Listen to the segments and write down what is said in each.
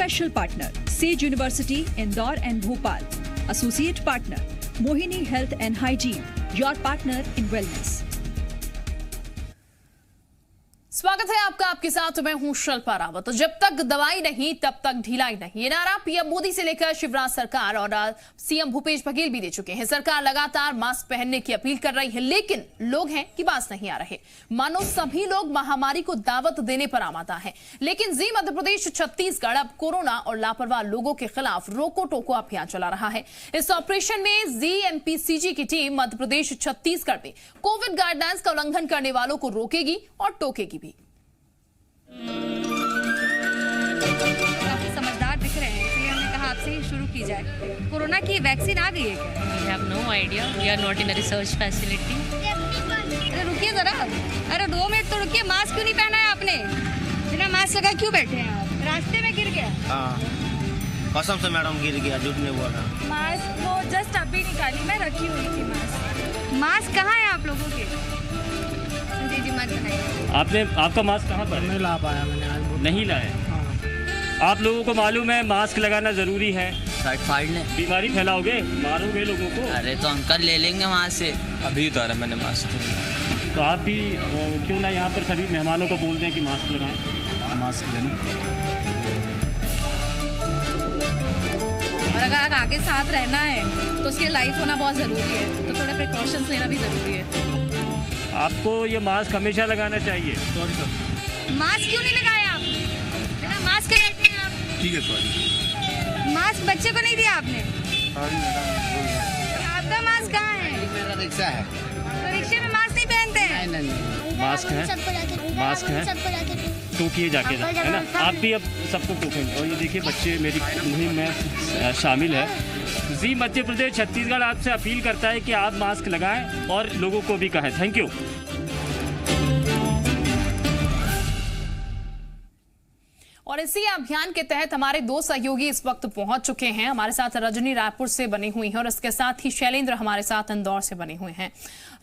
Special partner says university Indore and Bhopal. Associate partner Mohini health and hygiene, your partner in wellness. स्वागत है आपका, आपके साथ मैं हूं शिल्पा रावत। तो जब तक दवाई नहीं तब तक ढिलाई नहीं, ये नारा पीएम मोदी से लेकर शिवराज सरकार और सीएम भूपेश बघेल भी दे चुके हैं। सरकार लगातार मास्क पहनने की अपील कर रही है, लेकिन लोग हैं कि बात नहीं आ रहे। मानो सभी लोग महामारी को दावत देने पर आमादा है। लेकिन जी मध्य प्रदेश छत्तीसगढ़ अब कोरोना और लापरवाह लोगों के खिलाफ रोको टोको अभियान चला रहा है। इस ऑपरेशन में जीएमपीसीजी की टीम मध्य प्रदेश छत्तीसगढ़ में कोविड गाइडलाइंस का उल्लंघन करने वालों को रोकेगी और टोकेगी भी। काफी समझदार दिख रहे हैं, इसलिए हमने कहा आपसे ही शुरू की जाए। कोरोना की वैक्सीन आ गई है क्या? We have no idea. We are not in a research facility. अरे रुकिए जरा, अरे 2 मिनट तो रुकिए। मास्क क्यों नहीं पहना है आपने? बिना मास्क लगा क्यों बैठे हैं आप? रास्ते में गिर गया? हाँ, कसम से मैडम गिर गया, झूठ नहीं बोल रहा। मास्क वो जस्ट अभी निकाली, मैं रखी हुई थी मास्क। मास्क कहाँ है आप लोगों के? जी जी मत बनाइए। आपने आपका मास्क कहाँ पर? नहीं ला पाया मैंने आज। नहीं लाए? हाँ। आप लोगों को मालूम है मास्क लगाना जरूरी है। फाड़ ले, बीमारी फैलाओगे, मारोगे लोगों को। अरे तो अंकल ले लेंगे वहाँ से। अभी उतारा मैंने मास्क। तो आप भी क्यों ना यहाँ पर सभी मेहमानों को बोल दें कि मास्क लगाएं। मास्क लेना। और अगर आगे साथ रहना है तो उसके लाइफ होना बहुत जरूरी है, तो थोड़े प्रिकॉशंस लेना भी जरूरी है। आपको ये मास्क हमेशा लगाना चाहिए। Sorry sir. मास्क क्यों नहीं लगाया आप? बिना मास्क के रहते हैं आप। ठीक है सॉरी। मास्क बच्चे को नहीं दिया आपने? Sorry madam. आपका मास्क कहाँ है? मेरा रिक्शा है। तो रिक्शे में मास्क नहीं पहनते हैं? नहीं। मास्क है टोकिए जाके, है ना? आप भी अब सबको टोकेंगे। और ये देखिए बच्चे मेरी मुहिम में शामिल है। जी मध्य प्रदेश छत्तीसगढ़ आपसे अपील करता है कि आप मास्क लगाएं और लोगों को भी कहें। Thank you. और इसी अभियान के तहत हमारे 2 सहयोगी इस वक्त पहुंच चुके हैं। हमारे साथ रजनी रायपुर से बनी हुई है और इसके साथ ही शैलेंद्र हमारे साथ इंदौर से बने हुए हैं।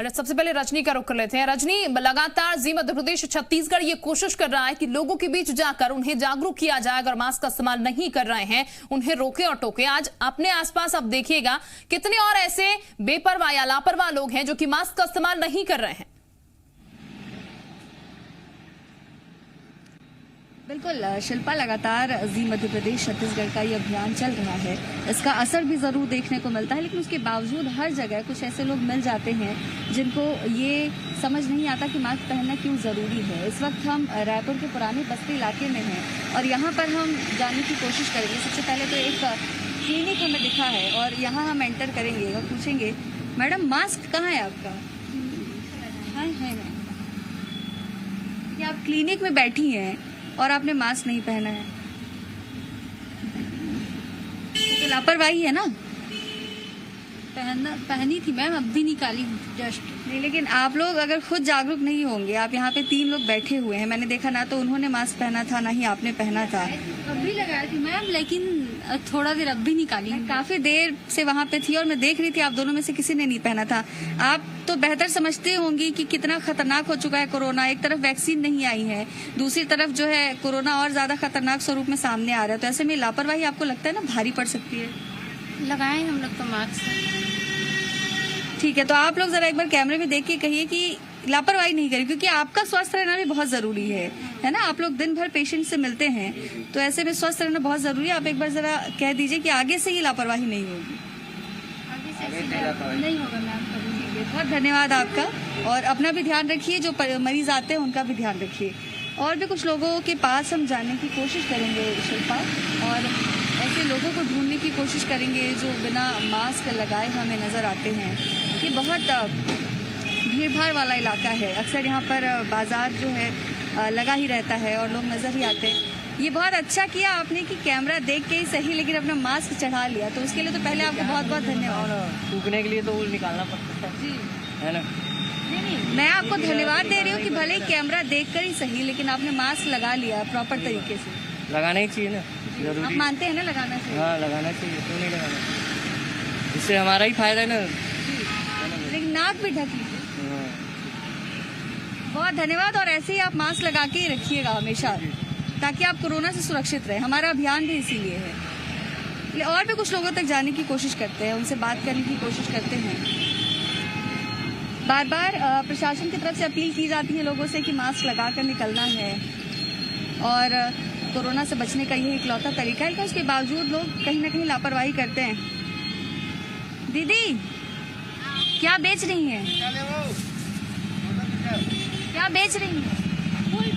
सबसे पहले रजनी का रुख कर लेते हैं। रजनी, लगातार जी मध्य प्रदेश छत्तीसगढ़ ये कोशिश कर रहा है कि लोगों के बीच जाकर उन्हें जागरूक किया जाए, अगर मास्क का इस्तेमाल नहीं कर रहे हैं उन्हें रोके और टोके। आज अपने आसपास अब देखिएगा कितने और ऐसे बेपरवाह या लापरवाह लोग हैं जो कि मास्क का इस्तेमाल नहीं कर रहे हैं। बिल्कुल शिल्पा, लगातार जी मध्य प्रदेश छत्तीसगढ़ का ये अभियान चल रहा है। इसका असर भी जरूर देखने को मिलता है, लेकिन उसके बावजूद हर जगह कुछ ऐसे लोग मिल जाते हैं जिनको ये समझ नहीं आता कि मास्क पहनना क्यों जरूरी है। इस वक्त हम रायपुर के पुराने बस्ती इलाके में हैं और यहाँ पर हम जानने की कोशिश करेंगे। सबसे पहले तो एक क्लिनिक हमें दिखा है और यहाँ हम एंटर करेंगे और पूछेंगे, मैडम मास्क कहाँ है आपका? है। कि आप क्लिनिक में बैठी हैं और आपने मास्क नहीं पहना है, तो लापरवाही है ना? पहनी थी मैम, अब भी निकाली जस्ट। नहीं, लेकिन आप लोग अगर खुद जागरूक नहीं होंगे, आप यहाँ पे 3 लोग बैठे हुए हैं, मैंने देखा ना तो उन्होंने मास्क पहना था ना ही आपने पहना था। अब भी लगाई थी मैम, लेकिन थोड़ा देर अब भी निकाली। मैं काफी देर से वहाँ पे थी और मैं देख रही थी आप दोनों में से किसी ने नहीं पहना था। आप तो बेहतर समझते होंगी कि कितना खतरनाक हो चुका है कोरोना। एक तरफ वैक्सीन नहीं आई है, दूसरी तरफ जो है कोरोना और ज्यादा खतरनाक स्वरूप में सामने आ रहा है। तो ऐसे में लापरवाही आपको लगता है ना भारी पड़ सकती है? लगाए हम लोग तो मास्क। ठीक है, तो आप लोग जरा एक बार कैमरे में देख के कहिए कि लापरवाही नहीं करें, क्योंकि आपका स्वस्थ रहना भी बहुत जरूरी है ना? आप लोग दिन भर पेशेंट से मिलते हैं, तो ऐसे में स्वस्थ रहना बहुत जरूरी है। आप एक बार जरा कह दीजिए कि आगे से ये लापरवाही नहीं होगी। नहीं होगा मैम कभी। बहुत धन्यवाद आपका, और अपना भी ध्यान रखिए, जो मरीज आते हैं उनका भी ध्यान रखिए। और भी कुछ लोगों के पास हम जानने की कोशिश करेंगे शिल्पा, और ऐसे लोगों को ढूंढने की कोशिश करेंगे जो बिना मास्क लगाए हमें नजर आते हैं। ये बहुत भीड़ भाड़ वाला इलाका है, अक्सर यहाँ पर बाजार जो है लगा ही रहता है और लोग नजर ही आते हैं। ये बहुत अच्छा किया आपने कि कैमरा देख के ही सही, लेकिन अपना मास्क चढ़ा लिया, तो उसके लिए तो पहले आपको बहुत बहुत धन्यवाद। थूकने के लिए तो वो निकालना पड़ता है जी, है ना? नहीं, मैं आपको धन्यवाद दे रही हूँ कि भले ही कैमरा देखकर ही सही, लेकिन आपने मास्क लगा लिया प्रॉपर तरीके से। लगाना ही चाहिए ना, जरूरी। आप मानते हैं ना लगाना चाहिए? हाँ लगाना चाहिए, क्यों नहीं लगाना? इससे हमारा ही फायदा है ना। लेकिन नाक भी ढक लीजिए। बहुत धन्यवाद, और ऐसे ही आप मास्क लगा के ही रखिएगा हमेशा। ताकि आप कोरोना से सुरक्षित रहें। हमारा अभियान भी इसीलिए है। और भी कुछ लोगों तक जाने की कोशिश करते हैं, उनसे बात करने की कोशिश करते हैं। बार बार प्रशासन की तरफ से अपील की जाती है लोगों से कि मास्क लगाकर निकलना है और कोरोना से बचने का यही इकलौता तरीका है। उसके बावजूद लोग कहीं ना कहीं लापरवाही करते हैं। दीदी क्या बेच रही हैं? क्या बेच रही हैं? फूल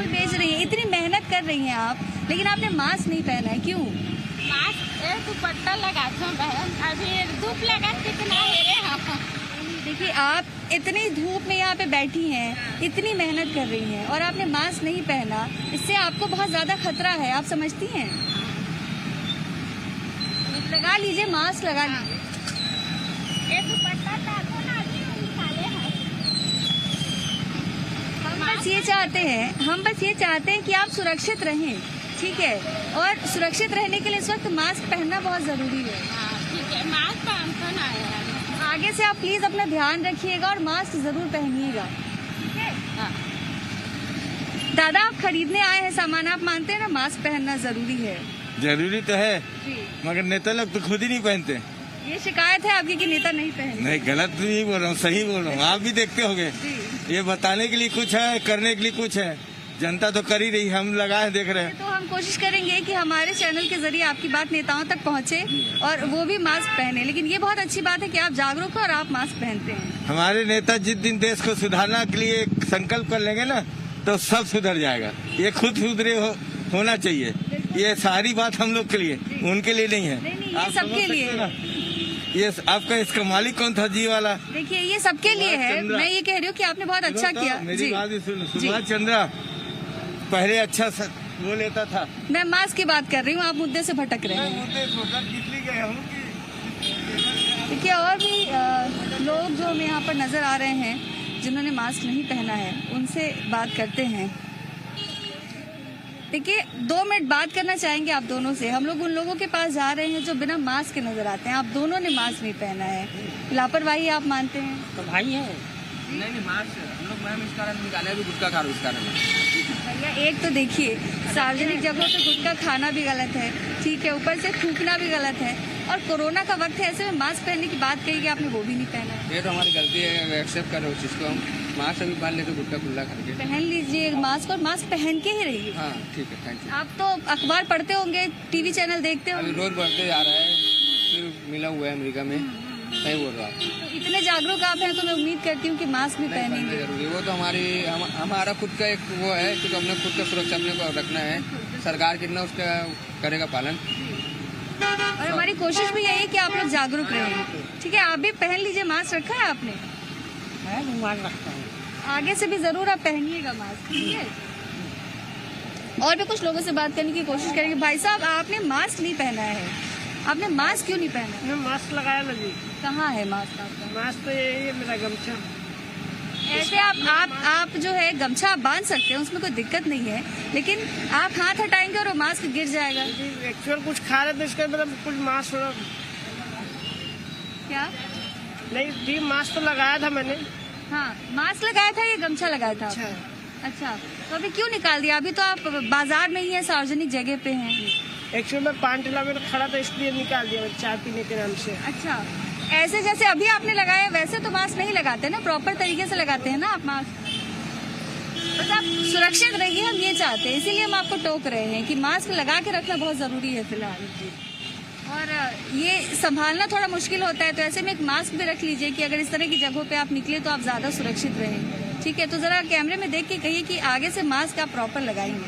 बेच रही हैं। इतनी मेहनत कर रही हैं आप, लेकिन आपने मास्क नहीं पहना है, क्यों? मास्क दुपट्टा लगा बहन, अभी धूप लगा कितना है रे। देखिए आप इतनी धूप में यहाँ पे बैठी हैं, इतनी मेहनत कर रही हैं और आपने मास्क नहीं पहना, इससे आपको बहुत ज्यादा खतरा है, आप समझती हैं? लगा लीजिए, मास्क लगा लीजिए। हम बस ये चाहते हैं कि आप सुरक्षित रहें, ठीक है? और सुरक्षित रहने के लिए इस वक्त मास्क पहनना बहुत जरूरी है। ठीक है, मास्क पहनना है। आगे से आप प्लीज अपना ध्यान रखिएगा और मास्क जरूर पहनिएगा, ठीक है? दादा आप खरीदने आए हैं सामान, आप मानते हैं ना मास्क पहनना जरूरी है? जरूरी तो है, जी। मगर नेता लोग तो खुद ही नहीं पहनते। ये शिकायत है आपकी कि नेता नहीं पहनते? नहीं, गलत तो नहीं बोल रहा हूँ, सही बोल रहा हूँ। आप भी देखते होंगे, ये बताने के लिए कुछ है, करने के लिए कुछ है। जनता तो कर ही रही, हम लगाए देख रहे हैं। तो हम कोशिश करेंगे कि हमारे चैनल के जरिए आपकी बात नेताओं तक पहुंचे और वो भी मास्क पहने। लेकिन ये बहुत अच्छी बात है कि आप जागरूक हो और आप मास्क पहनते हैं। हमारे नेता जिस दिन देश को सुधारने के लिए एक संकल्प कर लेंगे ना, तो सब सुधर जाएगा। ये खुद सुधरे होना चाहिए। ये सारी बात हम लोग के लिए, उनके लिए नहीं है। नहीं, ये सबके लिए है। ये आपका इसका मालिक कौन था जी वाला? देखिए ये सबके लिए है। मैं ये कह रही हूँ कि आपने बहुत अच्छा किया। मेरी बात ही सुनो। सुभाष चंद्र पहले अच्छा वो लेता था। मैं मास्क की बात कर रही हूँ, आप मुद्दे से भटक रहे हैं। देखिए और भी लोग जो हमें यहाँ पर नजर आ रहे हैं जिन्होंने मास्क नहीं पहना है, उनसे बात करते हैं। देखिए 2 मिनट बात करना चाहेंगे आप दोनों से। हम लोग उन लोगों के पास जा रहे हैं जो बिना मास्क के नजर आते हैं। आप दोनों ने मास्क नहीं पहना है, लापरवाही आप मानते हैं? तो भाई है। नहीं मास्क हम लोग मैम इस कारण निकाले भी, गुटखा खा रहे इस कारण। भैया एक तो देखिए, सार्वजनिक जगहों पे गुटखा खाना भी गलत है, ठीक है, ऊपर से थूकना भी गलत है, और कोरोना का वक्त है, ऐसे में मास्क पहनने की बात कही कि आपने वो भी नहीं पहना। ये तो हमारी गलती है, एक्सेप्ट कर रहे हो चीज को। हम मास्क अभी पहन लेते, गुटखा खुला करके पहन लीजिए मास्क, और मास्क पहन के ही रहिए। हाँ ठीक है, थैंक यू। आप तो अखबार पढ़ते होंगे, टीवी चैनल देखते अभी होंगे। रोज बढ़ते जा रहा है, फिर मिला हुआ है अमेरिका में। सही बोल रहा हूँ। तो इतने जागरूक आप हैं तो मैं उम्मीद करती हूँ कि मास्क भी पहनेंगे। जरूरी, वो तो हमारा खुद का एक वो है, क्योंकि अपने खुद का सुरक्षा अपने को रखना है। सरकार कितना उसका करेगा पालन। और हमारी कोशिश भी यही है कि आप लोग जागरूक रहें, ठीक है? आप भी पहन लीजिए। मास्क रखा है आपने? आगे से भी जरूर आप पहनिएगा मास्क, ठीक है? और भी कुछ लोगों से बात करने की कोशिश करेंगे। भाई साहब आपने मास्क नहीं पहना है, आपने मास्क क्यों नहीं पहना? मैं मास्क लगाया ना जी। कहाँ है मास्क आपका? मास्क तो यही है मेरा गमछा। ऐसे आप जो है गमछा आप बांध सकते हैं, उसमें कोई दिक्कत नहीं है, लेकिन आप हाथ हटाएंगे और वो मास्क गिर जाएगा। एक्चुअल कुछ खा रहे थे, इसका मतलब कुछ मास्क क्या? नहीं जी, मास्क तो लगाया था मैंने। हाँ मास्क लगाया था या गमछा लगाया था? अच्छा, तो अभी क्यों निकाल दिया? अभी तो आप बाजार में ही है, सार्वजनिक जगह पे हैं। एक्चुअल में पानटिला में खड़ा था, इसलिए निकाल दिया चाय पीने के नाम से। अच्छा, ऐसे जैसे अभी आपने लगाया वैसे तो मास्क नहीं लगाते ना, प्रॉपर तरीके से लगाते हैं ना आप मास्क। बस आप सुरक्षित रहिए, हम ये चाहते हैं, इसीलिए हम आपको टोक रहे हैं कि मास्क लगा के रखना बहुत जरूरी है फिलहाल। और ये संभालना थोड़ा मुश्किल होता है, तो ऐसे में एक मास्क भी रख लीजिए कि अगर इस तरह की जगहों पे आप निकले तो आप ज्यादा सुरक्षित रहें, ठीक है? तो जरा कैमरे में देख के कहिए कि आगे से मास्क आप प्रॉपर लगाएंगे।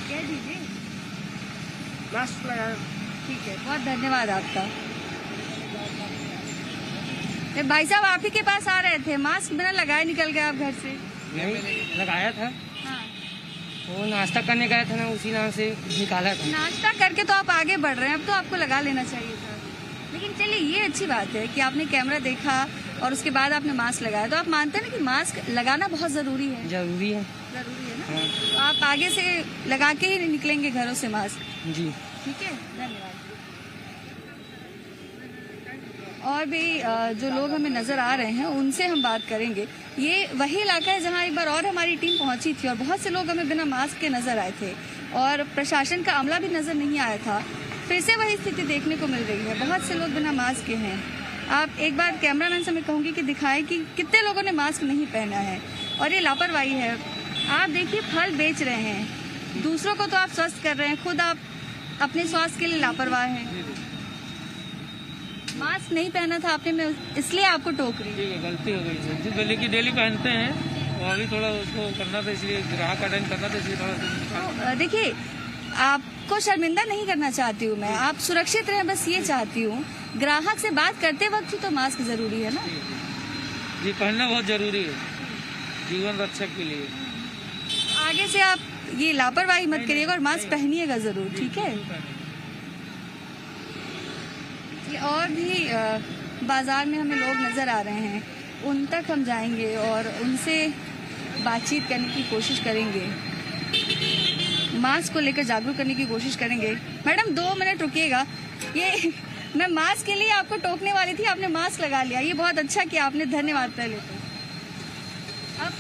कह दीजिए मास्क लगाया। ठीक है, बहुत धन्यवाद आपका। भाई साहब आप ही के पास आ रहे थे, मास्क बिना लगाए निकल गए आप घर से? नहीं लगाया था। हाँ। वो नाश्ता करने गया था ना, उसी नाम से निकाला था। नाश्ता करके तो आप आगे बढ़ रहे हैं, अब तो आपको लगा लेना चाहिए था। लेकिन चलिए ये अच्छी बात है कि आपने कैमरा देखा और उसके बाद आपने मास्क लगाया। तो आप मानते हैं ना कि मास्क लगाना बहुत जरूरी है? जरूरी है। जरूरी है ना? तो आप आगे से लगा के ही निकलेंगे घरों से मास्क? जी ठीक है, धन्यवाद। और भी जो लोग हमें नज़र आ रहे हैं उनसे हम बात करेंगे। ये वही इलाका है जहां एक बार और हमारी टीम पहुंची थी और बहुत से लोग हमें बिना मास्क के नज़र आए थे और प्रशासन का अमला भी नज़र नहीं आया था। फिर से वही स्थिति देखने को मिल रही है, बहुत से लोग बिना मास्क के हैं। आप एक बार कैमरामैन से मैं कहूँगी कि दिखाएं कि कितने लोगों ने मास्क नहीं पहना है और ये लापरवाही है। आप देखिए फल बेच रहे हैं, दूसरों को तो आप स्वस्थ कर रहे हैं, खुद आप अपने स्वास्थ्य के लिए लापरवाह हैं। मास्क नहीं पहना था आपने, मैं इसलिए आपको टोक रही हूँ। गलती हो गई थी, डेली पहनते हैं और अभी थोड़ा उसको करना था, इसलिए ग्राहक अटेंड करना था, इसलिए थोड़ा। देखिए आपको शर्मिंदा नहीं करना चाहती हूँ मैं, आप सुरक्षित रहें बस ये चाहती हूँ। ग्राहक से बात करते वक्त ही तो मास्क जरूरी है ना जी, पहनना बहुत जरूरी है जीवन रक्षक के लिए। आगे से आप ये लापरवाही मत करिएगा और मास्क पहनिएगा जरूर, ठीक है। और भी बाजार में हमें लोग नजर आ रहे हैं, उन तक हम जाएंगे और उनसे बातचीत करने की कोशिश करेंगे, मास्क को लेकर जागरूक करने की कोशिश करेंगे। मैडम 2 मिनट रुकिएगा, ये मैं मास्क के लिए आपको टोकने वाली थी, आपने मास्क लगा लिया, ये बहुत अच्छा किया आपने, धन्यवाद। पहले तो अब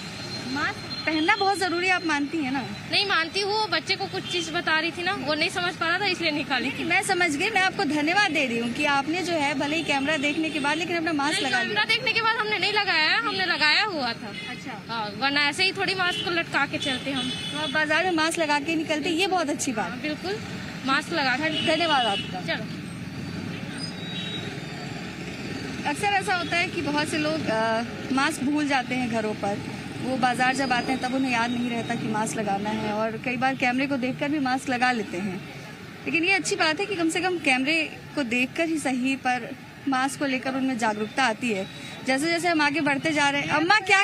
मास्क पहनना बहुत जरूरी है, आप मानती हैं ना? नहीं मानती हूँ, बच्चे को कुछ चीज बता रही थी ना, वो नहीं समझ पा रहा था इसलिए निकाली थी। मैं समझ गई, मैं आपको धन्यवाद दे रही हूँ कि आपने जो है भले ही कैमरा देखने के बाद लेकिन अपना मास्क लगा लिया। कैमरा देखने के बाद हमने नहीं लगाया, हमने लगाया हुआ था। अच्छा हाँ, वरना ऐसे ही थोड़ी मास्क को लटका के चलते हम। तो आप बाजार में मास्क लगा के निकलते, ये बहुत अच्छी बात। बिल्कुल मास्क लगा कर। धन्यवाद आपका। चलो, अक्सर ऐसा होता है कि बहुत से लोग मास्क भूल जाते हैं घरों पर, वो बाजार जब आते हैं तब उन्हें याद नहीं रहता कि मास्क लगाना है और कई बार कैमरे को देखकर भी मास्क लगा लेते हैं। लेकिन ये अच्छी बात है कि कम से कम कैमरे को देखकर ही सही पर मास्क को लेकर उनमें जागरूकता आती है। जैसे जैसे हम आगे बढ़ते जा रहे हैं। अम्मा क्या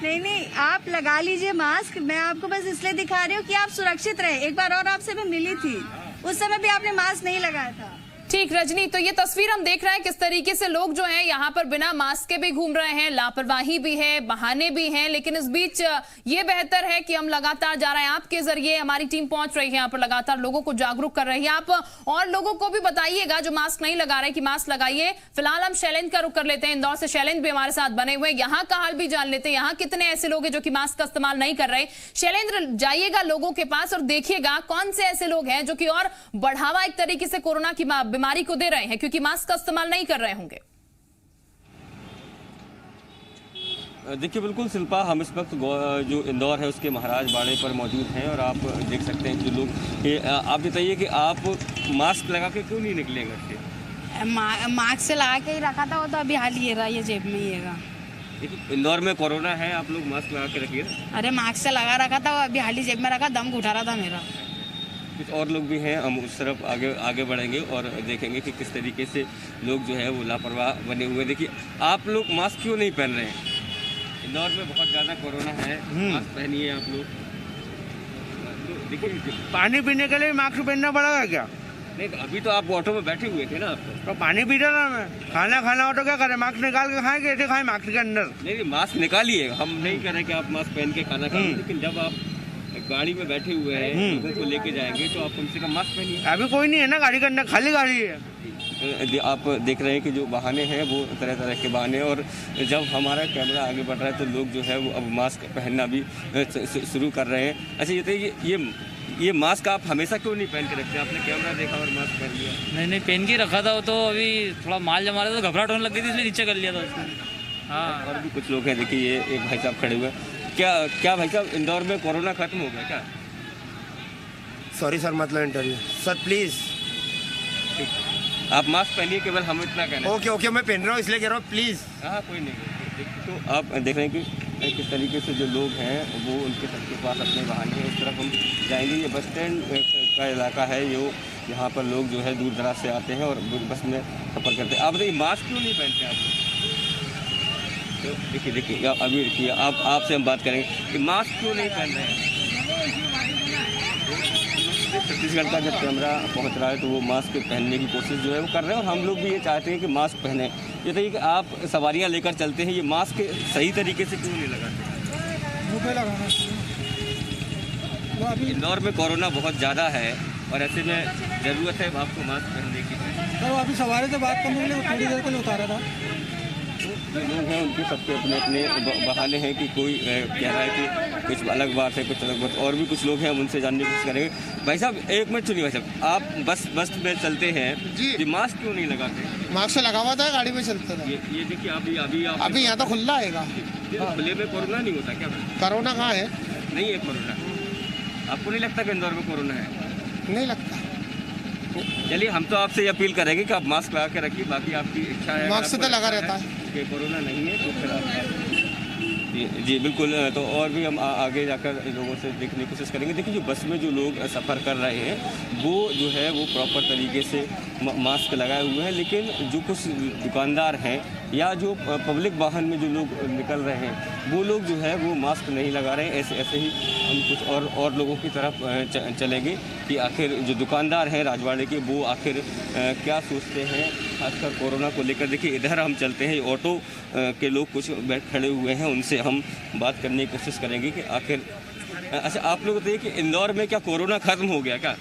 नहीं, आप लगा लीजिए मास्क, मैं आपको बस इसलिए दिखा रही हूँ कि आप सुरक्षित रहे। एक बार और आपसे मैं मिली थी, उस समय भी आपने मास्क नहीं लगाया था। ठीक रजनी, तो ये तस्वीर हम देख रहे हैं किस तरीके से लोग जो हैं यहाँ पर बिना मास्क के भी घूम रहे हैं, लापरवाही भी है, बहाने भी हैं, लेकिन इस बीच ये बेहतर है कि हम लगातार जा रहे हैं, आपके जरिए हमारी टीम पहुंच रही है यहाँ पर, लगातार लोगों को जागरूक कर रही है। आप और लोगों को भी बताइएगा जो मास्क नहीं लगा रहे कि मास्क लगाइए। फिलहाल हम शैलेंद्र का रुख कर लेते हैं, इंदौर से शैलेंद्र भी हमारे साथ बने हुए, यहाँ का हाल भी जान लेते हैं। यहाँ कितने ऐसे लोग हैं जो कि मास्क का इस्तेमाल नहीं कर रहे। शैलेंद्र, जाइएगा लोगों के पास और देखिएगा कौन से ऐसे लोग हैं जो कि और बढ़ावा एक तरीके से कोरोना की बीमारी को दे रहे हैं क्योंकि मास्क का इस्तेमाल नहीं कर रहे होंगे। देखिए बिल्कुल शिल्पा, हम इस वक्त जो इंदौर है उसके महाराज बाड़े पर मौजूद हैं और आप देख सकते हैं जो लोग, आप बताइए कि आप मास्क लगा के क्यों नहीं निकले घर से? मास्क से लगा के ही रखा था, वो तो अभी हाल ही रहा, ये जेब में ही है। इंदौर में कोरोना है, आप लोग मास्क लगा के रखिए। अरे मास्क से लगा रखा था, वो अभी हाल ही जेब में रखा, दम घुटा रहा था मेरा। कुछ और लोग भी हैं, हम उस तरफ आगे बढ़ेंगे और देखेंगे कि किस तरीके से लोग जो है वो लापरवाह बने हुए। देखिए आप लोग मास्क क्यों नहीं पहन रहे हैं? इंदौर में बहुत ज़्यादा कोरोना है, मास्क पहनिए आप लोग। देखिए पानी पीने के लिए मास्क पहनना पड़ेगा क्या? नहीं, अभी तो आप ऑटो में बैठे हुए थे ना, आप तो पानी पी रहा ना मैं, खाना हो तो क्या करें, मास्क निकाल के खाएं, कैसे खाएं मास्क के अंदर? नहीं, मास्क निकालिए, हम नहीं कह रहे कि आप मास्क पहन के खाना खाएं, लेकिन जब आप गाड़ी में बैठे हुए हैं, लोगों को लेके जाएंगे तो आप कम से कम मास्क पहनिए। अभी कोई नहीं है ना गाड़ी के अंदर, खाली गाड़ी है। आप देख रहे हैं कि जो बहाने हैं वो तरह तरह के बहाने, और जब हमारा कैमरा आगे बढ़ रहा है तो लोग जो है वो अब मास्क पहनना भी शुरू कर रहे हैं। अच्छा ये मास्क आप हमेशा क्यों नहीं पहन के रखते? आपने कैमरा देखा और मास्क पहन लिया? नहीं पहन के रखा था, वो तो अभी थोड़ा माल जमा रहा था तो घबराहट होने लग गई थी, इसलिए नीचे कर लिया था उसने। हाँ, और भी कुछ लोग हैं, देखिए ये एक भाई साहब खड़े हुए। क्या भाई साहब, इंदौर में कोरोना खत्म हो गया क्या? सॉरी सर, मतलब इंटरव्यू सर प्लीज। आप मास्क पहनिए, केवल हम इतना कहना। ओके मैं पहन रहा हूँ इसलिए कह रहा हूँ प्लीज। हाँ कोई नहीं। तो आप देख रहे हैं कि किस तरीके से जो लोग हैं वो उनके सबके पास अपने वाहन हैं, उस तरफ हम जाएंगे। ये बस स्टैंड का इलाका है, यहाँ पर लोग जो है दूर दराज से आते हैं और बस में सफ़र करते हैं। आप बताइए मास्क क्यों नहीं पहनते आप लोग? तो देखिए अभी देखिए आपसे हम बात करेंगे कि मास्क क्यों नहीं पहन रहे हैं। छत्तीसगढ़ का जब कैमरा पहुंच रहा है तो वो मास्क पहनने की कोशिश जो है वो कर रहे हैं, और हम लोग भी ये चाहते हैं कि मास्क पहने। ये बताइए कि आप सवारियां लेकर चलते हैं, ये मास्क सही तरीके से क्यों नहीं लगाते? मुँह पे लगाना चाहिए। इंदौर में कोरोना बहुत ज़्यादा है और ऐसे में ज़रूरत है आपको मास्क पहनने की। सर अभी सवारी से बात करने के लिए थोड़ी देर के लिए उतारा था। जो लोग हैं उनके सबके अपने अपने बहाने हैं कि कोई कह रहा है कि कुछ अलग बात है, कुछ अलग बात। और भी कुछ लोग हैं, हम उनसे जानने की कोशिश करेंगे। भाई साहब एक मिनट सुनिए। भाई साहब आप बस में चलते हैं जी, मास्क क्यों नहीं लगाते? मास्क से लगा हुआ था, गाड़ी में चलता था। ये देखिए अभी यहाँ तो खुला आएगा। खुले में कोरोना नहीं होता क्या? कोरोना कहाँ है? नहीं है कोरोना। आपको नहीं लगता कि इंदौर में कोरोना है? नहीं लगता। चलिए हम तो आपसे ये अपील करेंगे कि आप मास्क लगा के रखिए, बाकी आपकी इच्छा है। मास्क से तो लगा रहता है कि कोरोना नहीं है तो फिर आप जी बिल्कुल। तो और भी हम आगे जाकर लोगों से देखने की कोशिश करेंगे। देखिए जो बस में जो लोग सफ़र कर रहे हैं वो जो है वो प्रॉपर तरीके से मास्क लगाए हुए हैं, लेकिन जो कुछ दुकानदार हैं या जो पब्लिक वाहन में जो लोग निकल रहे हैं वो लोग जो है वो मास्क नहीं लगा रहे हैं। ऐसे ही हम कुछ और लोगों की तरफ चलेंगे कि आखिर जो दुकानदार हैं राजवाड़े के वो आखिर क्या सोचते हैं खासकर कोरोना को लेकर। देखिए इधर हम चलते हैं, ऑटो के लोग कुछ खड़े हुए हैं, उनसे हम बात करने की कोशिश करेंगे कि आखिर अच्छा आप लोग बताइए कि इंदौर में क्या कोरोना खत्म हो गया क्या?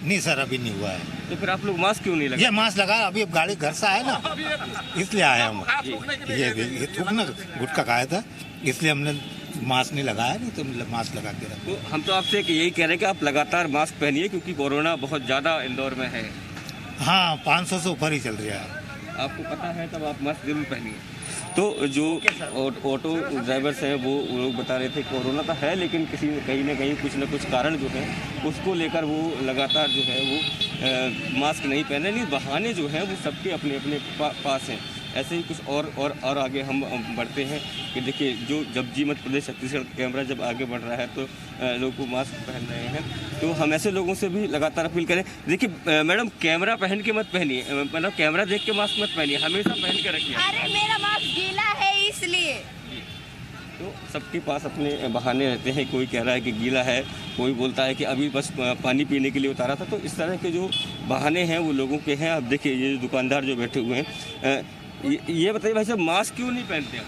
नहीं सर अभी नहीं हुआ है। तो फिर आप लोग मास्क क्यों नहीं लगाए? ये मास्क लगाया अभी गाड़ी घर से आए ना इसलिए आए हम। ये थूकना गुटखा खाया था इसलिए हमने मास्क नहीं लगाया, नहीं तो मास्क लगा के रखो। तो हम तो आपसे यही कह रहे हैं कि आप लगातार मास्क पहनिए क्योंकि कोरोना बहुत ज़्यादा इंदौर में है। हाँ 500 से ऊपर ही चल रहा है। आपको पता है तब आप मास्क जरूर पहनिए। तो जो ऑटो ड्राइवर्स हैं वो लोग बता रहे थे कोरोना तो है लेकिन कहीं ना कहीं कुछ ना कुछ कारण जो है उसको लेकर वो लगातार जो है वो मास्क नहीं पहने। नहीं बहाने जो हैं वो सबके अपने अपने पास हैं। ऐसे ही कुछ और आगे हम बढ़ते हैं कि देखिए जो जब जी मध्य प्रदेश छत्तीसगढ़ कैमरा जब आगे बढ़ रहा है तो लोग को मास्क पहन रहे हैं, तो हम ऐसे लोगों से भी लगातार अपील करें। देखिए मैडम कैमरा पहन के मत पहनिए, मतलब कैमरा देख के मास्क मत पहनिए, हमेशा पहन के रखिए। अरे मेरा मास्क गीला है इसलिए। तो सबके पास अपने बहाने रहते हैं, कोई कह रहा है कि गीला है, कोई बोलता है कि अभी बस पानी पीने के लिए उतारा था। तो इस तरह के जो बहाने हैं वो लोगों के हैं। अब देखिए ये दुकानदार जो बैठे हुए हैं ये बताइए भाई साहब मास्क क्यों नहीं पहनते आप?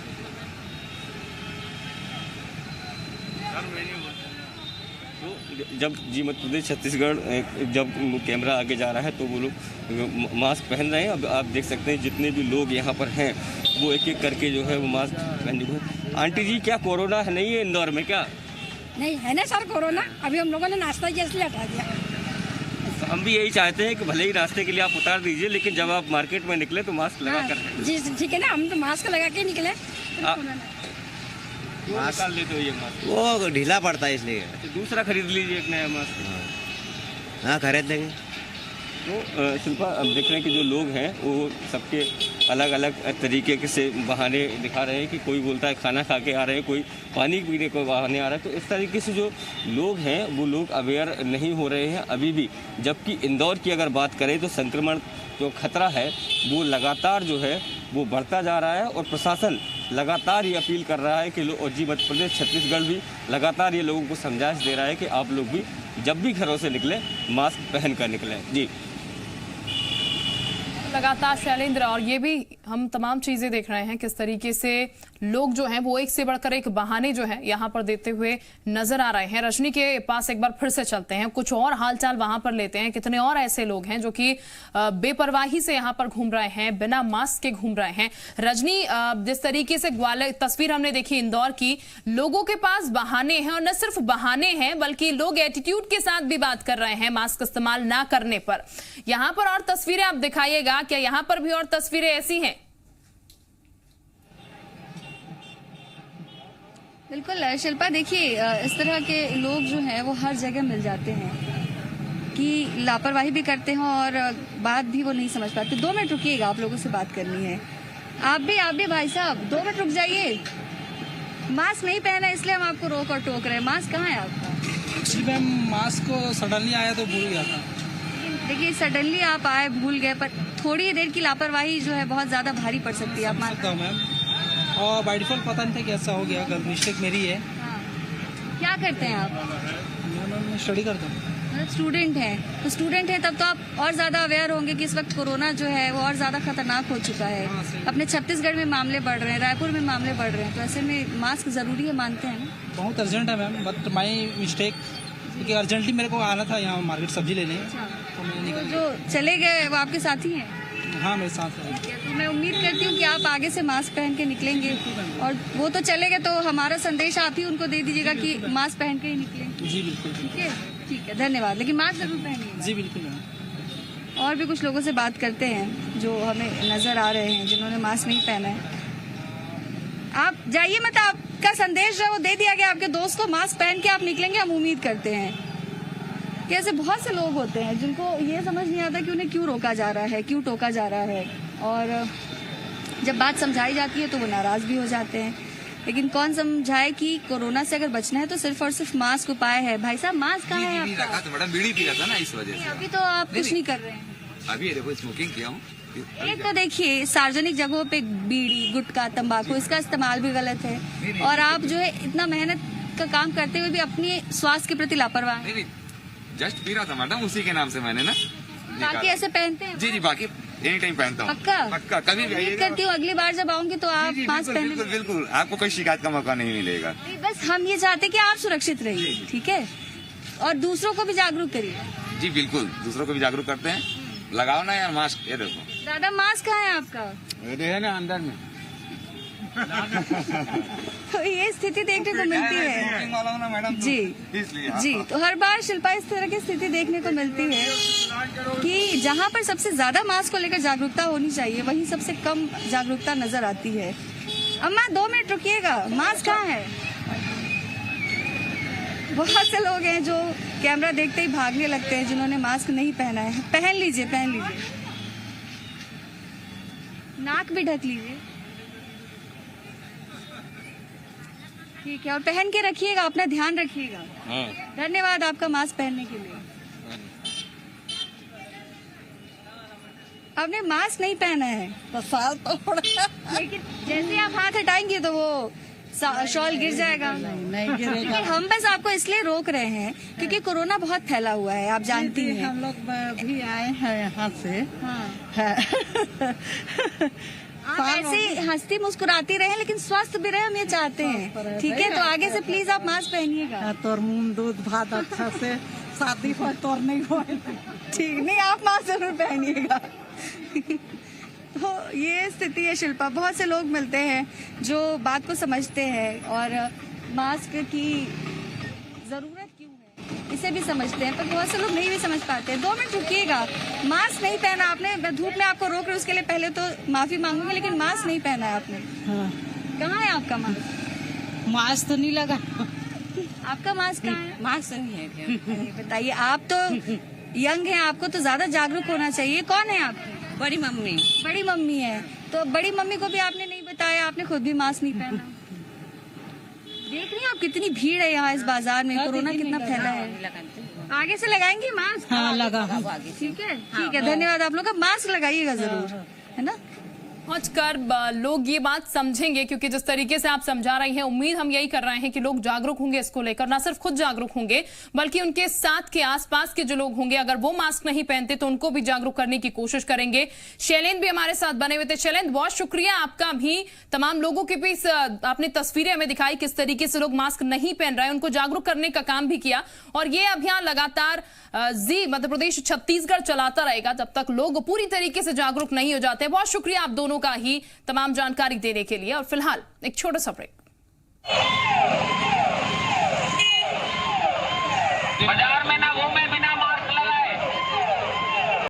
तो जब जी मध्य प्रदेश छत्तीसगढ़ जब कैमरा आगे जा रहा है तो वो लोग मास्क पहन रहे हैं। अब आप देख सकते हैं जितने भी लोग यहाँ पर हैं वो एक एक करके जो है वो मास्क पहने हुए। आंटी जी क्या कोरोना नहीं है इंदौर में क्या? नहीं है ना सर कोरोना, अभी हम लोगों ने नाश्ता किया इसलिए हटा दिया। हम भी यही चाहते हैं कि भले ही रास्ते के लिए आप उतार दीजिए लेकिन जब आप मार्केट में निकले तो मास्क लगा कर। जी ठीक है ना, हम तो मास्क लगा के निकले। मास्क लेते हो ये मास्क? वो ढीला पड़ता है इसलिए। अच्छा दूसरा खरीद लीजिए एक नया मास्क। हाँ खरीद लेंगे। तो शिल्पा अब देख रहे हैं कि जो लोग हैं वो सबके अलग अलग तरीके से बहाने दिखा रहे हैं कि कोई बोलता है खाना खा के आ रहे हैं, कोई पानी पीने को बहाने आ रहा है। तो इस तरीके से जो लोग हैं वो लोग अवेयर नहीं हो रहे हैं अभी भी। जबकि इंदौर की अगर बात करें तो संक्रमण जो खतरा है वो लगातार जो है वो बढ़ता जा रहा है और प्रशासन लगातार ये अपील कर रहा है कि और जी मध्य प्रदेश छत्तीसगढ़ भी लगातार ये लोगों को समझाइश दे रहा है कि आप लोग भी जब भी घरों से निकले मास्क पहन कर निकलें। जी लगातार शैलेंद्र, और ये भी हम तमाम चीजें देख रहे हैं किस तरीके से लोग जो हैं वो एक से बढ़कर एक बहाने जो है यहाँ पर देते हुए नजर आ रहे हैं। रजनी के पास एक बार फिर से चलते हैं, कुछ और हालचाल वहां पर लेते हैं। कितने और ऐसे लोग हैं जो कि बेपरवाही से यहाँ पर घूम रहे हैं, बिना मास्क के घूम रहे हैं। रजनी, जिस तरीके से ग्वालियर तस्वीर हमने देखी इंदौर की, लोगों के पास बहाने हैं और न सिर्फ बहाने हैं बल्कि लोग एटीट्यूड के साथ भी बात कर रहे हैं मास्क इस्तेमाल ना करने पर। यहाँ पर और तस्वीरें आप दिखाइएगा, क्या यहाँ पर भी और तस्वीरें ऐसी हैं? बिल्कुल शिल्पा, देखिए इस तरह के लोग जो हैं वो हर जगह मिल जाते हैं कि लापरवाही भी करते हैं और बात भी वो नहीं समझ पाते। 2 मिनट रुकिएगा, आप लोगों से बात करनी है। आप भी भाई साहब 2 मिनट रुक जाइए। मास्क नहीं पहना इसलिए हम आपको रोक और टोक रहे हैं। मास्क कहाँ है आपका? एक्चुअली मैम मास्क को सडनली आया तो भूल गया था। देखिए सडनली आप आए भूल गए, पर थोड़ी देर की लापरवाही जो है बहुत ज्यादा भारी पड़ सकती है। आप मानते हो मैम? और बाय डिफॉल्ट पता नहीं था कैसा हो गया, गलत मिस्टेक मेरी है। हाँ। क्या करते हैं आप? मैं स्टडी करता हूँ। मतलब स्टूडेंट हैं, तो स्टूडेंट हैं तब तो आप और ज्यादा अवेयर होंगे कि इस वक्त कोरोना जो है वो और ज्यादा खतरनाक हो चुका है। अपने छत्तीसगढ़ में मामले बढ़ रहे हैं, रायपुर में मामले बढ़ रहे हैं, तो ऐसे में मास्क जरूरी है, मानते हैं ना? बहुत अर्जेंट है मैम, बट माई मिस्टेक क्योंकि अर्जेंटली मेरे को आना था यहाँ मार्केट सब्जी लेने, तो मैंने निकल जो चले गए वो आपके साथी हैं? हाँ मेरे साथ है। तो मैं उम्मीद करती हूँ कि आप आगे से मास्क पहन के निकलेंगे, और वो तो चले गए तो हमारा संदेश आप ही उनको दे दीजिएगा कि मास्क पहन के ही निकलें। जी बिल्कुल। ठीक है, धन्यवाद। लेकिन मास्क जरूर पहनिए। जी बिल्कुल। और भी कुछ लोगों से बात करते हैं जो हमें नजर आ रहे हैं जिन्होंने मास्क नहीं पहना है। आप जाइए मत, आपका संदेश जो है वो दे दिया गया। आपके दोस्त को मास्क पहन के आप निकलेंगे, हम उम्मीद करते हैं कि ऐसे बहुत से लोग होते हैं जिनको ये समझ नहीं आता कि उन्हें क्यों रोका जा रहा है, क्यों टोका जा रहा है, और जब बात समझाई जाती है तो वो नाराज भी हो जाते हैं। लेकिन कौन समझाए कि कोरोना से अगर बचना है तो सिर्फ और सिर्फ मास्क उपाय है। भाई साहब मास्क कहाँ है आपका? रखा तो मैडम बीड़ी पी रहा था ना, इस वजह से। अभी तो आप कुछ नहीं कर रहे हैं। अभी देखो स्मोकिंग किया हूँ। एक तो देखिए सार्वजनिक जगहों पे बीड़ी, गुटखा, तंबाकू इसका इस्तेमाल भी गलत है, और आप जो है इतना मेहनत का काम करते हुए भी अपनी स्वास्थ्य के प्रति लापरवाह हैं। नहीं, जस्ट पी रहा था मैडम, उसी के नाम से मैंने ना। बाकी ऐसे पहनते हैं? जी बाकी एनी टाइम पहनता हूँ। पक्का कभी भी उम्मीद करती हूँ अगली बार जब आऊंगी तो आप मास्क पहने। बिल्कुल, आपको कोई शिकायत का मौका नहीं मिलेगा। बस हम ये चाहते कि आप सुरक्षित रहिए, ठीक है, और दूसरों को भी जागरूक करिए। जी बिल्कुल, दूसरों को भी जागरूक करते हैं। लगाओ ना यार मास्क। ये देखो दादा मास्क कहाँ है आपका? है ना अंदर में। तो ये स्थिति देखने को मिलती है जी इसलिए। जी, तो हर बार शिल्पा इस तरह की स्थिति देखने को मिलती है कि जहाँ पर सबसे ज्यादा मास्क को लेकर जागरूकता होनी चाहिए वहीं सबसे कम जागरूकता नजर आती है। अम्मा 2 मिनट रुकिएगा, मास्क कहाँ है? बहुत से लोग हैं जो कैमरा देखते ही भागने लगते हैं जिन्होंने मास्क नहीं पहना है। पहन लीजिए, पहन लीजिए, नाक भी ढक लीजिए, ठीक है, और पहन के रखिएगा, अपना ध्यान रखिएगा। धन्यवाद आपका मास्क पहनने के लिए। आपने मास्क नहीं पहना है तो साल तो लेकिन जैसे आप हाथ हटाएंगे तो वो शॉल गिर जाएगा। नहीं गिरेगा। हम बस आपको इसलिए रोक रहे हैं क्योंकि कोरोना बहुत फैला हुआ है, आप जानती हैं। हम लोग भी आए हैं यहाँ से। आप ऐसे हंसती मुस्कुराती रहे लेकिन स्वस्थ भी रहे, हम ये चाहते हैं, ठीक है। तो आगे से प्लीज आप मास्क पहनिएगा। तोर मून दूध भात अच्छा से शादी हो तोर नहीं हो, ठीक नहीं, आप मास्क जरूर पहनिएगा। तो ये स्थिति है शिल्पा, बहुत से लोग मिलते हैं जो बात को समझते हैं और मास्क की जरूरत क्यों है इसे भी समझते हैं, पर बहुत से लोग नहीं भी समझ पाते हैं। 2 मिनट रुकिएगा, मास्क नहीं पहना आपने, मैं धूप में आपको रोक रही हूँ, उसके लिए पहले तो माफी मांगूंगी, लेकिन मास्क नहीं पहना है आपने। कहाँ है आपका मास्क? मास्क तो नहीं लगा। आपका मास्क कहाँ है? मास्क नहीं है। बताइए, आप तो यंग हैं, आपको तो ज्यादा जागरूक होना चाहिए। कौन है आपकी? बड़ी मम्मी। बड़ी मम्मी है, तो बड़ी मम्मी को भी आपने नहीं बताया, आपने खुद भी मास्क नहीं पहना। देख रही हैं आप कितनी भीड़ है यहाँ इस बाजार में, कोरोना कितना फैला है। आगे से लगाएंगे मास्क? हाँ लगा। ठीक है, ठीक है, धन्यवाद। आप लोग का मास्क लगाइएगा जरूर, है ना। पहुंचकर लोग ये बात समझेंगे, क्योंकि जिस तरीके से आप समझा रही हैं, उम्मीद हम यही कर रहे हैं कि लोग जागरूक होंगे इसको लेकर। ना सिर्फ खुद जागरूक होंगे बल्कि उनके साथ के आसपास के जो लोग होंगे, अगर वो मास्क नहीं पहनते तो उनको भी जागरूक करने की कोशिश करेंगे। शैलेंद्र भी हमारे साथ बने हुए थे। शैलेंद्र, बहुत शुक्रिया आपका भी। तमाम लोगों के बीच आपने तस्वीरें हमें दिखाई किस तरीके से लोग मास्क नहीं पहन रहे हैं, उनको जागरूक करने का काम भी किया, और ये अभियान लगातार जी मध्य प्रदेश छत्तीसगढ़ चलाता रहेगा जब तक लोग पूरी तरीके से जागरूक नहीं हो जाते। बहुत शुक्रिया आप दोनों का ही तमाम जानकारी देने के लिए। और फिलहाल एक छोटा सा ब्रेक।